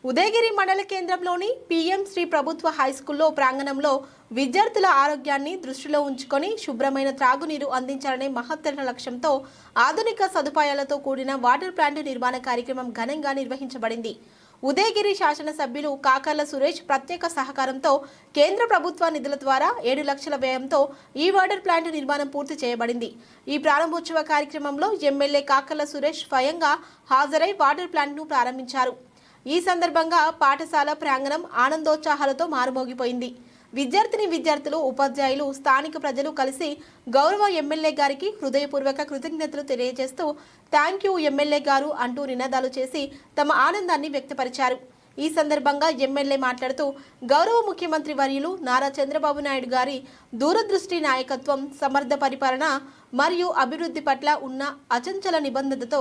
ఉదయగిరి మండల కేంద్రంలోని పీఎం శ్రీ ప్రభుత్వ హైస్కూల్లో ప్రాంగణంలో విద్యార్థుల ఆరోగ్యాన్ని దృష్టిలో ఉంచుకొని శుభ్రమైన త్రాగునీరు అందించాలనే మహత్తర లక్ష్యంతో ఆధునిక సదుపాయాలతో కూడిన వాటర్ ప్లాంట్ నిర్మాణ కార్యక్రమం ఘనంగా నిర్వహించబడింది. ఉదయగిరి శాసనసభ్యులు కాకర్ల సురేష్ ప్రత్యేక సహకారంతో కేంద్ర ప్రభుత్వ నిధుల ద్వారా 7 లక్షల వ్యయంతో ఈ వాటర్ ప్లాంట్ నిర్మాణం పూర్తి చేయబడింది. ఈ ప్రారంభోత్సవ కార్యక్రమంలో ఎమ్మెల్యే కాకర్ల సురేష్ స్వయంగా హాజరై వాటర్ ప్లాంట్ను ప్రారంభించారు. ఈ సందర్భంగా పాఠశాల ప్రాంగణం ఆనందోత్సాహాలతో మారుమోగిపోయింది. విద్యార్థులు, ఉపాధ్యాయులు, స్థానిక ప్రజలు కలిసి గౌరవ ఎమ్మెల్యే గారికి హృదయపూర్వక కృతజ్ఞతలు తెలియజేస్తూ థ్యాంక్ యూ ఎమ్మెల్యే గారు అంటూ నినాదాలు చేసి తమ ఆనందాన్ని వ్యక్తపరిచారు. ఈ సందర్భంగా ఎమ్మెల్యే మాట్లాడుతూ గౌరవ ముఖ్యమంత్రి వర్యులు నారా చంద్రబాబు నాయుడు గారి దూరదృష్టి నాయకత్వం, సమర్థ పరిపాలన మరియు అభివృద్ధి పట్ల ఉన్న అచంచల నిబద్ధతతో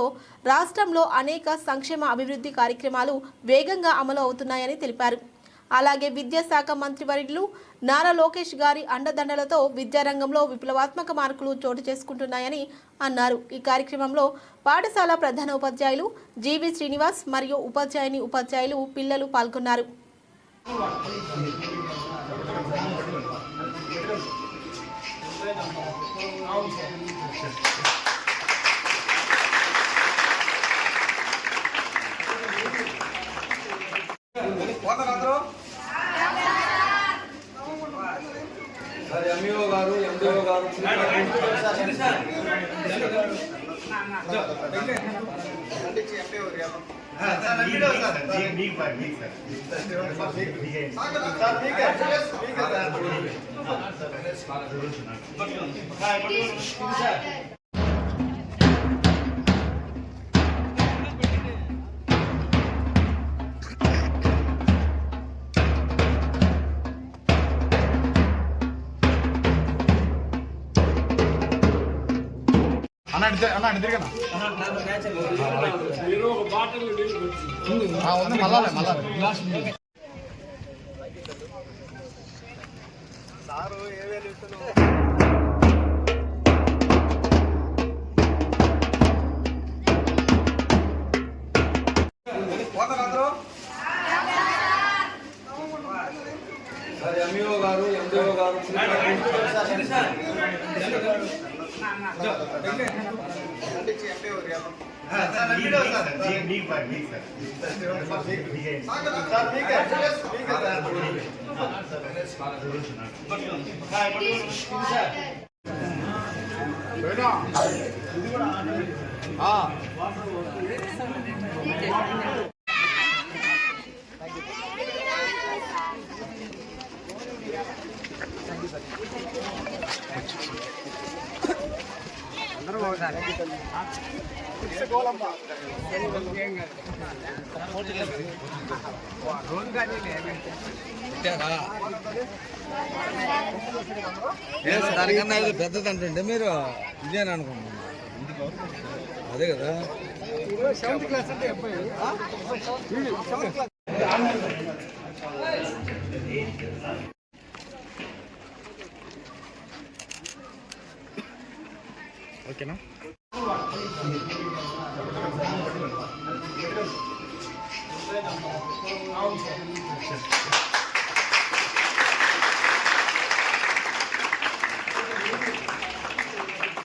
రాష్ట్రంలో అనేక సంక్షేమ అభివృద్ధి కార్యక్రమాలు వేగంగా అమలు అవుతున్నాయని తెలిపారు. అలాగే విద్యాశాఖ మంత్రివర్యులు నారా లోకేష్ గారి అండదండలతో విద్యారంగంలో విప్లవాత్మక మార్పులు చోటు చేసుకుంటున్నాయని అన్నారు. ఈ కార్యక్రమంలో పాఠశాల ప్రధాన ఉపాధ్యాయులు జీవి శ్రీనివాస్ మరియు ఉపాధ్యాయులు పిల్లలు పాల్గొన్నారు. ఎంఈఓ గారు, ఎండిఓ గారు ఎంఈఓ గారు, ఎండిఓ గారు దానికన్నా పెద్దది అంటుంటే మీరు ఇదేనా అనుకుంటున్నారు? అదే కదా. ఓకేనా? అవును.